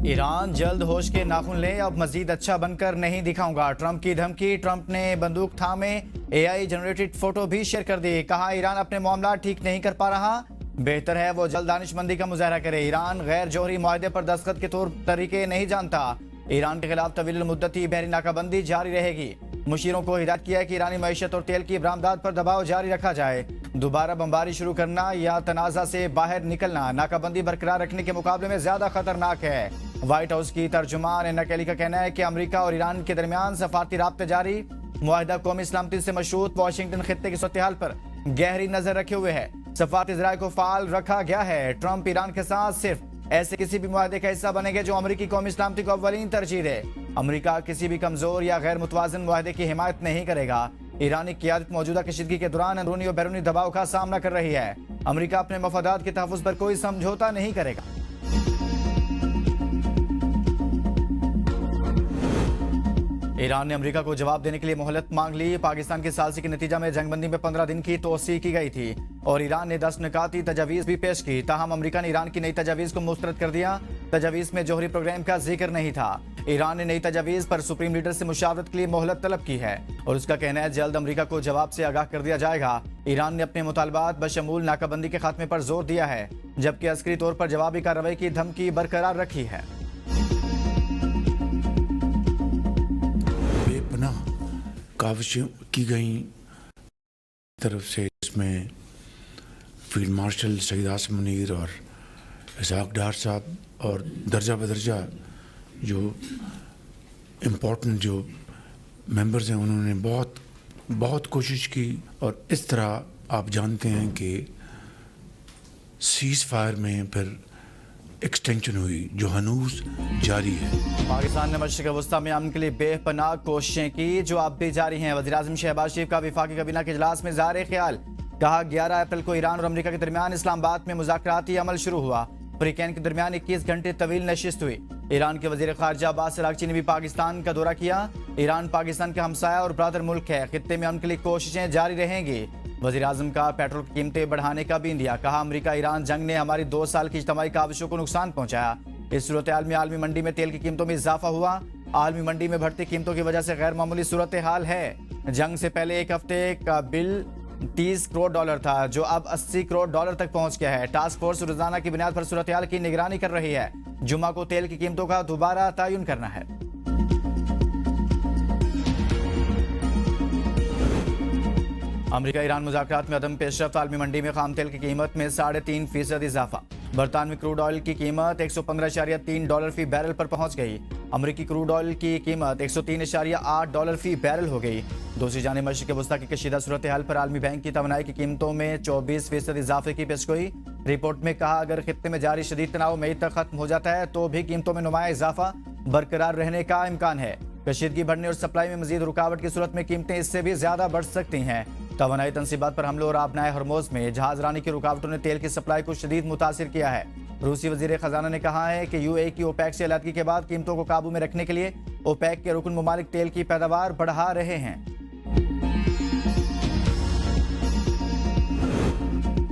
Iran जल्द होश के नाखून ले, अब मजीद अच्छा बनकर नहीं दिखाऊंगा। ट्रंप की धमकी। ट्रंप ने बंदूक थामे एआई जनरेटेड फोटो भी शेयर कर दी। कहा ईरान अपने मामला ठीक नहीं कर पा रहा, बेहतर है वो जल्द दानिशमंदी का मुजाहरा करे। ईरान गैर जोहरी मुआहदे पर दस्तखत के तौर तरीके नहीं जानता। ईरान के खिलाफ तवील मुद्दती बहरी नाकाबंदी जारी रहेगी। मुशीरों को हिदायत किया है कि ईरानी मईशत और तेल की बरामदात पर दबाव जारी रखा जाए। दोबारा बमबारी शुरू करना या तनाज़ा से बाहर निकलना नाकाबंदी बरकरार रखने के मुकाबले में ज्यादा खतरनाक है। व्हाइट हाउस की तर्जुमान एन्ना कैली का कहना है कि अमेरिका और ईरान के दरमियान सफारती राब्ते जारी। मुआहिदा कौमी सलामती से मशरूत वाशिंगटन खित्ते की सूरत हाल पर गहरी नजर रखे हुए है। सफारती ज़राए को फाल रखा गया है। ट्रंप ईरान के साथ सिर्फ ऐसे किसी भी मुआहदे का हिस्सा बनेंगे जो अमेरिकी कौमी सलामती को अव्वलीन तरजीह दे। अमेरिका किसी भी कमजोर या गैर मुतवाज़िन मुआहदे की हिमायत नहीं करेगा। ईरानी क़यादत मौजूदा कशीदगी के दौरान अंदरूनी और बैरूनी दबाव का सामना कर रही है। अमेरिका अपने मफादात के तहफ़्फ़ुज़ पर कोई समझौता नहीं करेगा। ईरान ने अमेरिका को जवाब देने के लिए मोहलत मांग ली। पाकिस्तान की सालसी के नतीजा में जंगबंदी में 15 दिन की तोसी की गई थी और ईरान ने 10 निकाती तजावीज़ भी पेश की। ताहम अमेरिका ने ईरान की नई तजावीज़ को मुस्तरद कर दिया। तजावीज़ में जोहरी प्रोग्राम का जिक्र नहीं था। ईरान ने नई तजावीज़ पर सुप्रीम लीडर से मुशावरत के लिए मोहलत तलब की है और उसका कहना है जल्द अमेरिका को जवाब से आगाह कर दिया जाएगा। ईरान ने अपने मुतालबात बशमूल नाकाबंदी के खात्मे पर जोर दिया है, जबकि अस्करी तौर पर जवाबी कार्रवाई की धमकी बरकरार रखी है। काविशें की गई तरफ से, इसमें फील्ड मार्शल सईद आसिम मुनीर और इसहाक डार साहब और दर्जा बदर्जा जो इम्पोर्टेंट जो मेंबर्स हैं उन्होंने बहुत कोशिश की। और इस तरह आप जानते हैं कि सीज़ फायर में फिर एक्सटेंशन हुई जो हनूस जारी है। पाकिस्तान ने मशरिक़ वस्ता में अमन के लिए बेपनाह कोशिशें की जो अब भी जारी हैं। वज़ीर-ए-आज़म शहबाज शरीफ का वफाकी काबीना के इजलास में ज़ाहिर ख्याल। कहा 11 अप्रैल को ईरान और अमेरिका के दरमियान इस्लामाबाद में मुज़ाकराती अमल शुरू हुआ। फ्रीकैन के दरमियान 21 घंटे तवील नशिस्त हुई। ईरान के वज़ीर ख़ारजा अब्बास अराग़ची ने भी पाकिस्तान का दौरा किया। ईरान पाकिस्तान का हमसाया और ब्रादर मुल्क है। खित्ते में अमन के लिए कोशिशें जारी रहेंगी। वज़ीर-ए-आज़म का पेट्रोल की कीमतें बढ़ाने का भी इंदिया। कहा अमेरिका ईरान जंग ने हमारी 2 साल की इज्तिमाई काविशों को नुकसान पहुंचाया। इस सूरत हाल में आलमी मंडी में तेल की कीमतों में इजाफा हुआ। आलमी मंडी में बढ़ती कीमतों की वजह से गैर मामूली सूरत हाल है। जंग से पहले एक हफ्ते का बिल $30 करोड़ था जो अब $80 करोड़ तक पहुंच गया है। टास्क फोर्स रोजाना की बुनियाद पर सूरत हाल की निगरानी कर रही है। जुम्मा को तेल की कीमतों का दोबारा तयन करना है। अमेरिका ईरान मुज़ाकरात में अदम पेशरफ्त। आलमी मंडी में खाम तेल की कीमत में 3.5% इजाफा। बरतानवी क्रूड ऑयल की कीमत $115.3 फी बैरल पर पहुंच गई। अमरीकी क्रूड ऑयल की कीमत $103.8 फी बैरल हो गई। दूसरी जानिब मशरिक़ वस्ता की कशीदा सूरत हाल पर आलमी बैंक की तवानाई की कीमतों में 24% इजाफे की पेशगोई। रिपोर्ट में कहा अगर खित्ते में जारी शदीद तनाव मई तक खत्म हो जाता है तो भी कीमतों में नुमाया इजाफा बरकरार रहने का इम्कान है। कशीदगी बढ़ने और सप्लाई में मजीद रुकावट की सूरत में कीमतें इससे भी ज्यादा बढ़ सकती हैं। तवानाई तनसीबात पर हमलों और आबनाए हरमोज में जहाज रानी की रुकावटों ने तेल की सप्लाई को शदीद मुतासिर किया है। रूसी वजीर खजाना ने कहा है कि यूएई की ओपेक से अलहदगी के बाद कीमतों को काबू में रखने के लिए ओपेक के रुकन ममालिक तेल की पैदावार बढ़ा रहे हैं।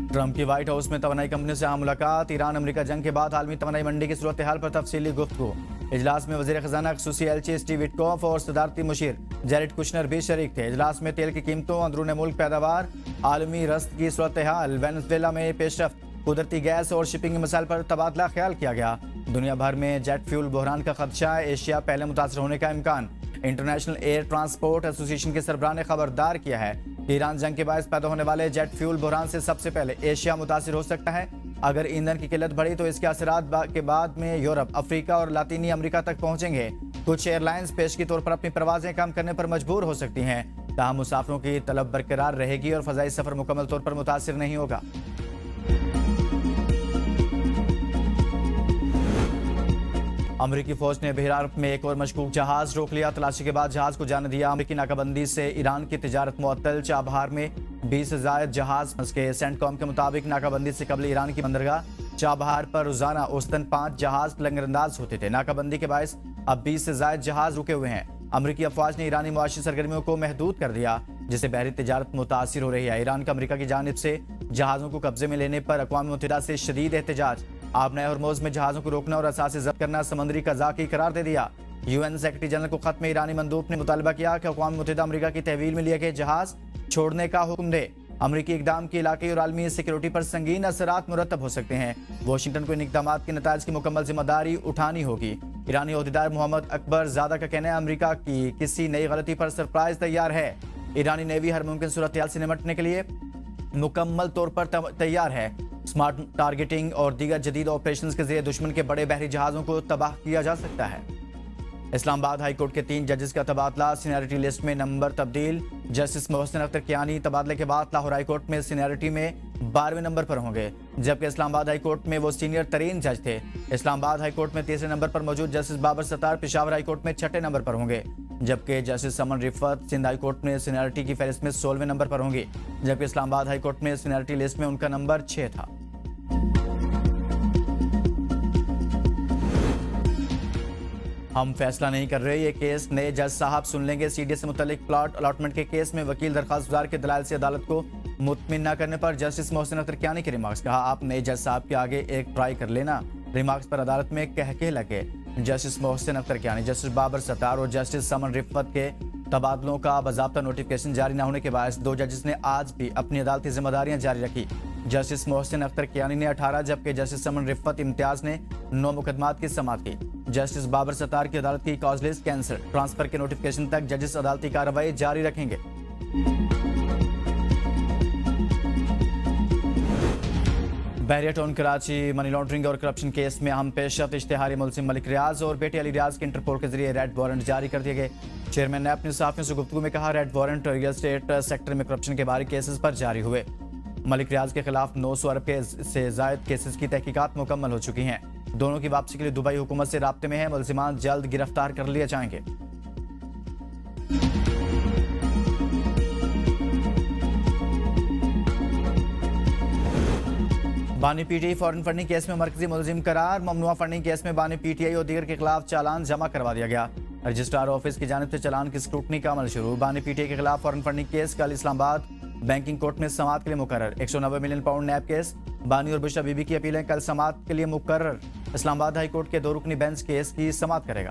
ट्रंप की व्हाइट हाउस में तवानाई कंपनी से आम मुलाकात। ईरान अमेरिका जंग के बाद आलमी तवानाई मंडी की सूरत हाल पर तफसीली गुफ्तगू। इजलास में वजीर खजाना खसूसी एलची स्टीव विटकॉफ और सदारती मुशीर जैरेड कुशनर भी शरीक थे। इजलास में तेल की कीमतों, अंदरून मुल्क पैदावार, आलमी रस्त की सूरत हाल, वेनेजुएला में पेशरफ्त, कुदरती गैस और शिपिंग मसाइल पर तबादला ख्याल किया गया। दुनिया भर में जेट फ्यूल बहरान का खदशा, एशिया पहले मुतासर होने का इम्कान। इंटरनेशनल एयर ट्रांसपोर्ट एसोसिएशन के सरबराह ने खबरदार किया है कि ईरान जंग के बायस पैदा होने वाले जेट फ्यूल बहरान से सबसे पहले एशिया मुतासर हो सकता है। अगर ईंधन की किल्लत बढ़ी तो इसके असरात के बाद में यूरोप, अफ्रीका और लातीनी अमेरिका तक पहुंचेंगे। कुछ एयरलाइंस पेश के तौर पर अपनी परवाजें कम करने पर मजबूर हो सकती हैं। ताहम मुसाफिरों की तलब बरकरार रहेगी और फजाई सफर मुकम्मल तौर पर मुतासिर नहीं होगा। अमेरिकी फौज ने बहरार में एक और मशकूक जहाज रोक लिया। तलाशी के बाद जहाज को जाने दिया। अमेरिकी नाकाबंदी से ईरान की तिजारत मुअत्तल। चाबहार में 20 से ज़ायद जहाज फंस गए। सेंटकॉम के मुताबिक नाकाबंदी से कबल ईरान की बंदरगाह चाबहार पर रोजाना औसतन 5 जहाज लंगरअंदाज होते थे। नाकाबंदी के बायस अब 20 से ज़ायद जहाज रुके हुए हैं। अमेरिकी अफवाज ने ईरानी मुआशी सरगर्मियों को महदूद कर दिया जिससे बहरी तिजारत मुतासिर हो रही है। ईरान का अमेरिका की जानिब से जहाज़ों को कब्जे में लेने पर अक़वाम मुत्तहिदा से शदीद एहतजाज। आपने हरमुज में जहाजों को रोकना और असासे जब्त करना समंदरी कज़ा की करार दे दिया। यूएन सेक्रेटरी जनरल को खत में ईरानी मंदूब ने मुतालबा किया कि अक़वाम मुत्तहिदा अमेरिका की तहवील में लिए गए जहाज छोड़ने का हुक्म दे। अमरीकी इकदाम के इलाके और आलमी सिक्योरिटी पर संगीन असरात मुरतब हो सकते हैं। वाशिंगटन को इन इकदाम के नताइज की मुकम्मल जिम्मेदारी उठानी होगी। ईरानी ओहदेदार मोहम्मद अकबर ज़ादा का कहना है अमरीका की किसी नई गलती पर सरप्राइज तैयार है। ईरानी नेवी हर मुमकिन सूरत हाल से निपटने के लिए मुकम्मल तौर पर तैयार है। स्मार्ट टारगेटिंग और दीगर जदीद ऑपरेशन के जरिए दुश्मन के बड़े बहरी जहाज़ों को तबाह किया जा सकता है। इस्लामाबाद हाई कोर्ट के 3 जजेस का तबादला, सीनियरिटी लिस्ट में नंबर तब्दील। जस्टिस मोहसिन अख्तर कियानी तबादले के बाद लाहौर हाई कोर्ट में सीनियरिटी में 12वें नंबर पर होंगे, जबकि इस्लामाबाद हाई कोर्ट में वो सीनियर तरीन जज थे। इस्लामाबाद हाई कोर्ट में 3रे नंबर पर मौजूद Justice Babar Sattar Peshawar high court में 6ठे नंबर पर होंगे, जबकि Justice Saman Rafat Sindh high court में सीनियरिटी की फहरिस्त में 16वें नंबर पर होंगी, जबकि इस्लामाबाद हाई कोर्ट में सीनियरिटी लिस्ट में उनका नंबर 6 था। हम फैसला नहीं कर रहे, ये केस नए जज साहब सुन लेंगे। सीडीएस से मुतल्लिक प्लॉट अलॉटमेंट के केस में वकील दरखास्त गुजार के दलाइल से अदालत को मुतमिन न करने पर जस्टिस मोहसिन अख्तर कियानी के रिमार्क्स। कहा आप नए जज साहब के आगे एक ट्राई कर लेना। रिमार्क्स पर अदालत में कहके लगे। जस्टिस मोहसिन अख्तर कियानी, जस्टिस बाबर सत्तार और जस्टिस समन रिफत के तबादलों का बाज़ाब्ता नोटिफिकेशन जारी न होने के बाद 2 जजेस ने आज भी अपनी अदालती जिम्मेदारियां जारी रखी। जस्टिस मोहसिन अख्तर कियानी ने 18, जबकि जस्टिस समन रिफत इम्तियाज ने 9 मुकदमात की समाअत की। जस्टिस बाबर सत्तार की अदालत की कॉज लिस्ट कैंसिल। ट्रांसफर के नोटिफिकेशन तक जजेस अदालती कार्रवाई जारी रखेंगे। बहरिया टाउन कराची मनी लॉन्ड्रिंग और करप्शन केस में अहम पेशरफ्त इश्तिहारी मुलजिम मलिक रियाज और बेटे अली रियाज के इंटरपोल के जरिए रेड वारंट जारी कर दिए गए। चेयरमैन ने अपने सहाफियों से गुफ्तगू में कहा red warrant real estate sector में करप्शन के बारी केसेस पर जारी हुए। मलिक रियाज के खिलाफ 900 अरब से जायद केसेस की तहकीकात मुकम्मल हो चुकी हैं। दोनों की वापसी के लिए दुबई हुकूमत से राब्ते में है। मुलजिमान जल्द गिरफ्तार कर लिए जाएंगे। बानी पीटीआई फॉरेन फंडिंग केस में मरकजी मुलजिम करार। ममनुआ फंडिंग केस में बानी पीटीआई और दीगर के खिलाफ चालान जमा करवा दिया गया। रजिस्ट्रार ऑफिस की जानिब से चालान की स्क्रूटनी का अमल शुरू। बानी पीटीआई के खिलाफ फॉरेन फंडिंग केस कल इस्लामाबाद बैंकिंग कोर्ट में समाअत के लिए मुकर्रर। 190 मिलियन पाउंड नैब केस। बानी और बुशरा बीबी की अपीलें कल समाअत के लिए मुकर्रर। इस्लामाबाद हाई कोर्ट के 2 रुकनी बेंच केस की समाअत करेगा।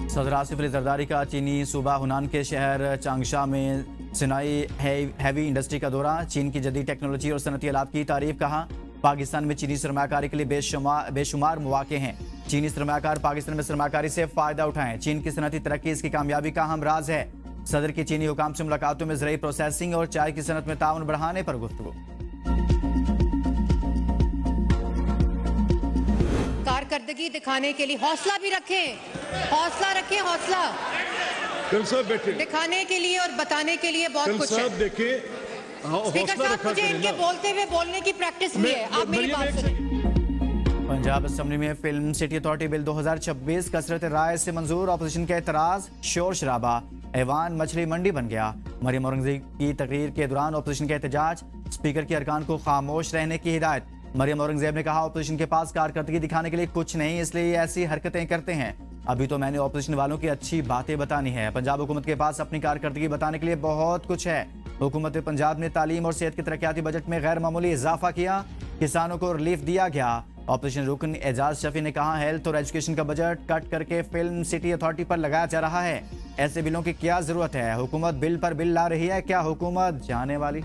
सदर आसिफ अली जरदारी का चीनी सूबा हुनान के शहर चांगशा में सिनाई हैवी इंडस्ट्री का दौरा। चीन की जदीद टेक्नोलॉजी और सनती आलात की तारीफ। कहा पाकिस्तान में चीनी सरमाकारी के लिए बेशुमार मौके हैं। चीनी सरमाकार पाकिस्तान में सरमाकारी से फायदा उठाएं। चीन की सनती तरक्की इसकी कामयाबी का अहम राज है। सदर की चीनी हुकाम से मुलाकातों में ज़राई प्रोसेसिंग और चाय की सनत में ताउन बढ़ाने पर गुफ्तगू। कारकर्दगी दिखाने के लिए हौसला भी रखें, हौसला रखें, हौसला कल साहब बैठे दिखाने के लिए और बताने के लिए बहुत कल कुछ है। साहब देखे स्पीकर साहब मुझे इनके बोलते हुए बोलने की प्रैक्टिस भी है। आप मेरी बात सुनिए। पंजाब असेंबली में फिल्म सिटी अथॉरिटी बिल 2026 कसरत राय से मंजूर। ऑपोजिशन का एतराज, शोर शराबा, ऐवान मछली मंडी बन गया। मरियम औरंगजेब की तकरीर के दौरान ऑपोजिशन का एहतजाज। स्पीकर के अरकान को खामोश रहने की हिदायत। मरियम औरंगजेब ने कहा ऑपोजिशन के पास कारकर्दगी दिखाने के लिए कुछ नहीं, इसलिए ऐसी हरकतें करते हैं। अभी तो मैंने ऑपोजिशन वालों की अच्छी बातें बतानी है। पंजाब हुकूमत के पास अपनी कारकर्दगी बताने के लिए बहुत कुछ है। हुकूमत पंजाब ने तालीम और सेहत के तरक्याती बजट में गैर मामूली इजाफा किया। किसानों को रिलीफ दिया गया। ऑपोजिशन रुकन एजाज शफी ने कहा हेल्थ और एजुकेशन का बजट कट करके फिल्म सिटी अथॉरिटी पर लगाया जा रहा है। ऐसे बिलों की क्या जरूरत है? हुकूमत बिल पर बिल ला रही है। क्या हुकूमत जाने वाली?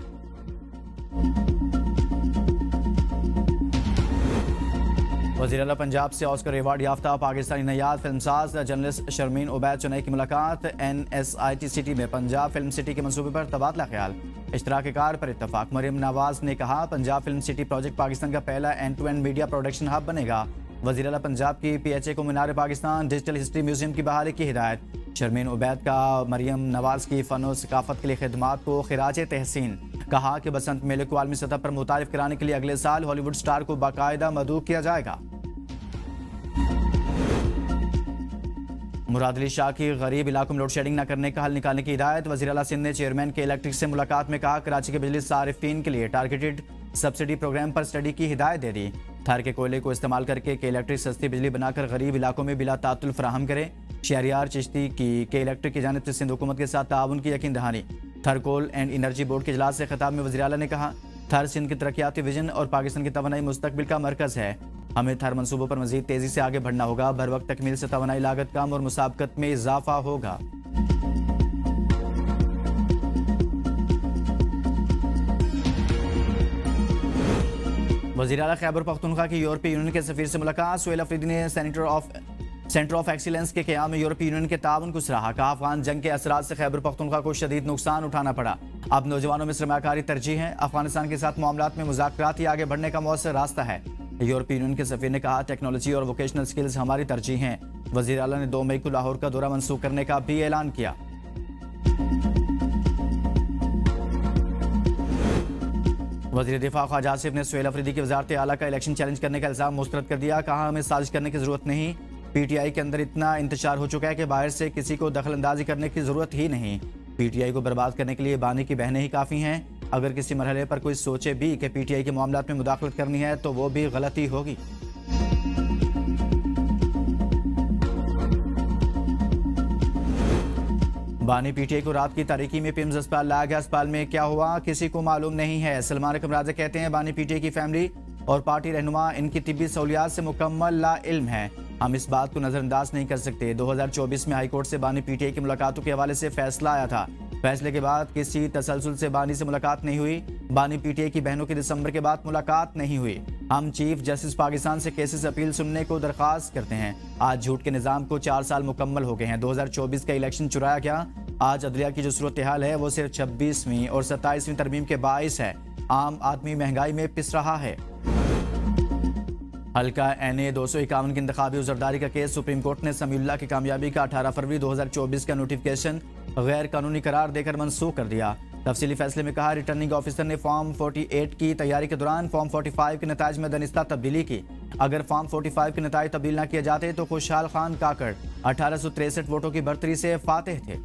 वज़ीर आला पंजाब से ऑस्कर अवार्ड याफ्ता पाकिस्तानी नयाद फिल्मसाज जर्नलिस्ट शर्मीन उबैद चुनई की मुलाकात। NSIT सिटी में पंजाब फिल्म सिटी के मंसूबे पर तबादला ख्याल। इश्तराक कार पर इत्तफाक। मरियम नवाज ने कहा Punjab film city project Pakistan का पहला end to end media production hub बनेगा। वज़ीर आला पंजाब की PHA को Minar Pakistan digital history museum की बहाली की हिदायत। शर्मीन उबैद का मरियम नवाज की फ़न और सकाफत के लिए खिदमात को खिराज तहसीन। कहा कि बसंत मेले को आलमी सतह पर मुतारिफ कराने के लिए अगले साल हॉलीवुड स्टार को बाकायदा मदऊ किया जाएगा। मुराद अली शाह की गरीब इलाकों में लोड शेडिंग न करने का हल निकालने की हिदायत। वज़ीर आला सिंध ने चेयरमैन के इलेक्ट्रिक से मुलाकात में कहा कराची के बिजली सारिफीन के लिए टारगेटेड सब्सिडी प्रोग्राम पर स्टडी की हिदायत दे दी। थार के कोयले को इस्तेमाल करके के इलेक्ट्रिक सस्ती बिजली बनाकर गरीब इलाकों में बिला तातुल फराहम करें। शहरियार चिश्ती के इलेक्ट्रिक की जानिब से सिंध हुकूमत के साथ ताउन की यकीन दहानी। थर कोल एंड एनर्जी बोर्ड के इजलास से खिताब में वज़ीर आला ने कहा, थर सिंध की तरक्याती विजन और पाकिस्तान की तवानाई मुस्तकबिल का मरकज़ है। हमें थर मनसूबों पर मजीद तेजी से आगे बढ़ना होगा। बर वक्त तकमील से तवानाई लागत कम और मुसाबकत में इजाफा होगा। वज़ीर आला खैबर पख्तूनख्वा की यूरोपीय यूनियन के सफीर से मुलाकात। सुहेल अफरीदी ने सेंटर ऑफ एक्सीलेंस के क़याम में यूरोपीय यूनियन के ताउन को सराहा। कहा, अफगान जंग के असरात से खैबर पख्तूनख्वा को शदीद नुकसान उठाना पड़ा। अब नौजवानों में सरमायाकारी तरजीह है। अफगानिस्तान के साथ मामलात में मुज़ाकरात ही आगे बढ़ने का मौसर रास्ता है। यूरोपीय यूनियन के सफीर ने कहा, टेक्नोलॉजी और वोकेशनल स्किल्स हमारी तरजीह हैं। वज़ीर आला ने 2 मई को लाहौर का दौरा मनसूख करने का भी ऐलान किया। वज़ीर दिफा ख्वाजा आसिफ ने सुहेल अफरीदी की वज़ारत आला का इलेक्शन चैलेंज करने का इल्ज़ाम मुस्तरद कर दिया। कहा, हमें साजिश करने की ज़रूरत नहीं। पीटीआई के अंदर इतना इंतशार हो चुका है कि बाहर से किसी को दखल अंदाजी करने की ज़रूरत ही नहीं। पीटीआई को बर्बाद करने के लिए बानी की बहनें ही काफ़ी हैं। अगर किसी मरहले पर कोई सोचे भी कि पीटीआई के मामलात में मुदाखलत करनी है तो वो भी गलती होगी। बानी पीटीआई को रात की तारीकी में पिम्स अस्पताल लाया गया। अस्पताल में क्या हुआ किसी को मालूम नहीं है। सलमान अकरम राजा कहते हैं, बानी पीटीआई की फैमिली और पार्टी रहनुमा इनकी तिब्बी सहूलियात से मुकम्मल ला इल्म है। हम इस बात को नजरअंदाज नहीं कर सकते। 2024 में हाईकोर्ट से बानी पीटीआई की मुलाकातों के हवाले से फैसला आया था। फैसले के बाद किसी तसलसल से बानी से मुलाकात नहीं हुई। बानी पीटीआई की बहनों की दिसंबर के बाद मुलाकात नहीं हुई। हम चीफ जस्टिस पाकिस्तान से केसेस अपील सुनने को दरख्वास्त करते हैं। आज झूठ के निज़ाम को 4 साल मुकम्मल हो गए हैं। 2024 का इलेक्शन चुराया गया। आज अदलिया की जो सूरत हाल है वो सिर्फ 26वीं और 27वीं तरमीम के बाइस है। आम आदमी महंगाई में पिस रहा है। हल्का NA 251 की इंतखाबी उजरदारी का केस सुप्रीम कोर्ट ने समीउल्लाह की कामयाबी का 18 फरवरी 2024 का नोटिफिकेशन गैर कानूनी करार देकर मनसूख कर दिया। तफसीली फैसले में कहा, रिटर्निंग ऑफिसर ने फॉर्म 48 की तैयारी के दौरान फॉर्म 45 के नताज में दनिस्ता तब्दीली की। अगर फॉर्म 45 के नताज तब्दील न किए जाते तो खुशहाल खान काकड़ 1863 वोटों की बढ़तरी से फातेह थे।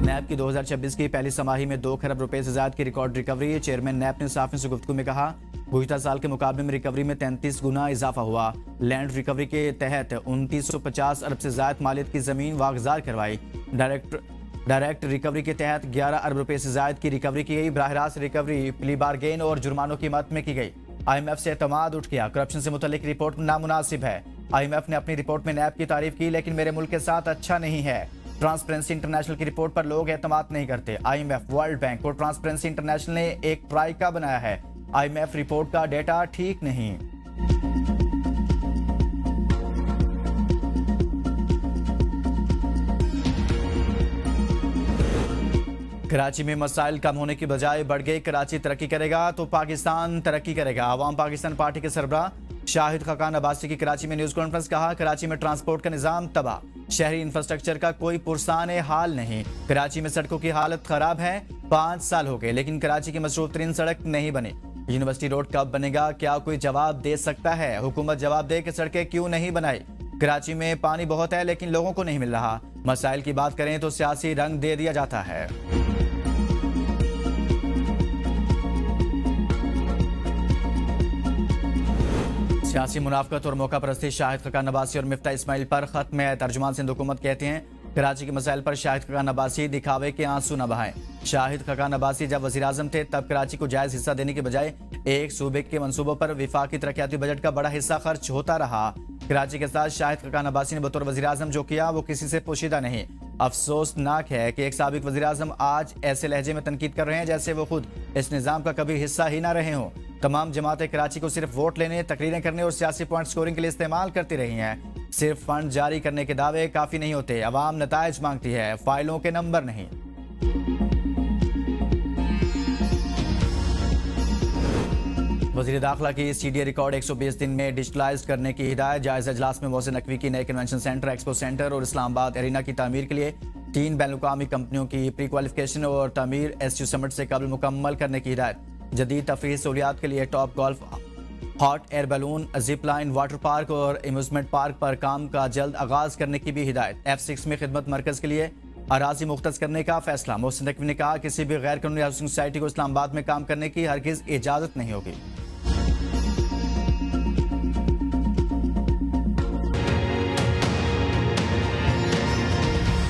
नैब की 2026 की पहली समाही में 2 खरब रुपए से ज्यादा की रिकॉर्ड रिकवरी। चेयरमैन नैब ने साफ से गुफ्तगू में कहा, गुज़िश्ता साल के मुकाबले में रिकवरी में 33 गुना इजाफा हुआ। लैंड रिकवरी के तहत 2950 अरब से ज्यादा मालियत की जमीन वागजार करवाई। डायरेक्ट रिकवरी के तहत 11 अरब रुपए से ज्यादा की रिकवरी की गई। बराह रास्त रिकवरी प्ली बारगेन और जुर्मानों की मद में की गई। IMF से एतमाद उठ गया। करप्शन से मुतल्लिक रिपोर्ट नामुनासिब है। IMF ने अपनी रिपोर्ट में नैब की तारीफ की, लेकिन मेरे मुल्क के साथ अच्छा नहीं है। ट्रांसपेरेंसी इंटरनेशनल की रिपोर्ट पर लोग एतमाद नहीं करते। IMF, वर्ल्ड बैंक और ट्रांसपेरेंसी इंटरनेशनल ने एक ट्राइका बनाया है। IMF रिपोर्ट का डेटा ठीक नहीं। कराची में मसाइल कम होने की बजाय बढ़ गए। कराची तरक्की करेगा तो पाकिस्तान तरक्की करेगा। अवाम पाकिस्तान पार्टी के सरबराह शाहिद खकान अब्बासी की कराची में न्यूज कॉन्फ्रेंस। कहा, कराची में ट्रांसपोर्ट का निजाम तबाह, शहरी इंफ्रास्ट्रक्चर का कोई पुरसान हाल नहीं। कराची में सड़कों की हालत खराब है। 5 साल हो गए लेकिन कराची की मसरूफ तरीन सड़क नहीं बनी। यूनिवर्सिटी रोड कब बनेगा, क्या कोई जवाब दे सकता है? हुकूमत जवाब दे कि सड़कें क्यों नहीं बनाई। कराची में पानी बहुत है लेकिन लोगों को नहीं मिल रहा। मसाइल की बात करें तो सियासी रंग दे दिया जाता है। सियासी मुनाफकत और मौका परस्ती शाहिद खकान अब्बासी और मिफ्ता इस्माइल पर खत्म है। तर्जुमान सिंध हुकूमत कहते हैं, कराची के मसाइल पर शाहिद खकान अब्बासी दिखावे के आंसू न बहाएं। शाहिद खकान अब्बासी जब वज़ीर आज़म थे तब कराची को जायज़ हिस्सा देने के बजाय एक सूबे के मंसूबों पर विफाकी तरक्याती बजट का बड़ा हिस्सा खर्च होता रहा। कराची के साथ शाहिद खकान अब्बासी ने बतौर वज़ीर आज़म जो किया वो किसी से पोशीदा नहीं। अफसोसनाक है कि एक साबिक वज़ीर आज़म आज ऐसे लहजे में तनकीद कर रहे हैं जैसे वो खुद इस निज़ाम का कभी हिस्सा ही ना रहे हों। तमाम जमातें कराची को सिर्फ वोट लेने, तकरीरें करने और सियासी पॉइंट स्कोरिंग के लिए इस्तेमाल करती रही हैं। सिर्फ फंड जारी करने के दावे काफ़ी नहीं होते। अवाम नताइज मांगती है, फाइलों के नंबर नहीं। वज़ीर दाखिला की CDA रिकॉर्ड 120 दिन में डिजिटलाइज करने की हिदायत। जायजा इजलास में मोहसिन नकवी की नए कन्वेंशन सेंटर, एक्सपो सेंटर और इस्लामाबाद एरिना की तामीर के लिए 3 बैनुल-अक़वामी कंपनियों की प्री क्वालिफिकेशन और तामीर SU समिट से कबल मुकम्मल करने की हिदायत। जदीद तफरीही सहूलियात के लिए top golf, hot air balloon, zip line, water park और एम्यूजमेंट पार्क पर काम का जल्द आगाज करने की भी हिदायत। F6 में खिदमत मरकज के लिए अराजी मुख्तस करने का फैसला। मोहसिन नकवी ने कहा, किसी भी गैर कानूनी हाउसिंग सोसाइटी को इस्लामाबाद में काम करने की हरगिज इजाजत नहीं होगी।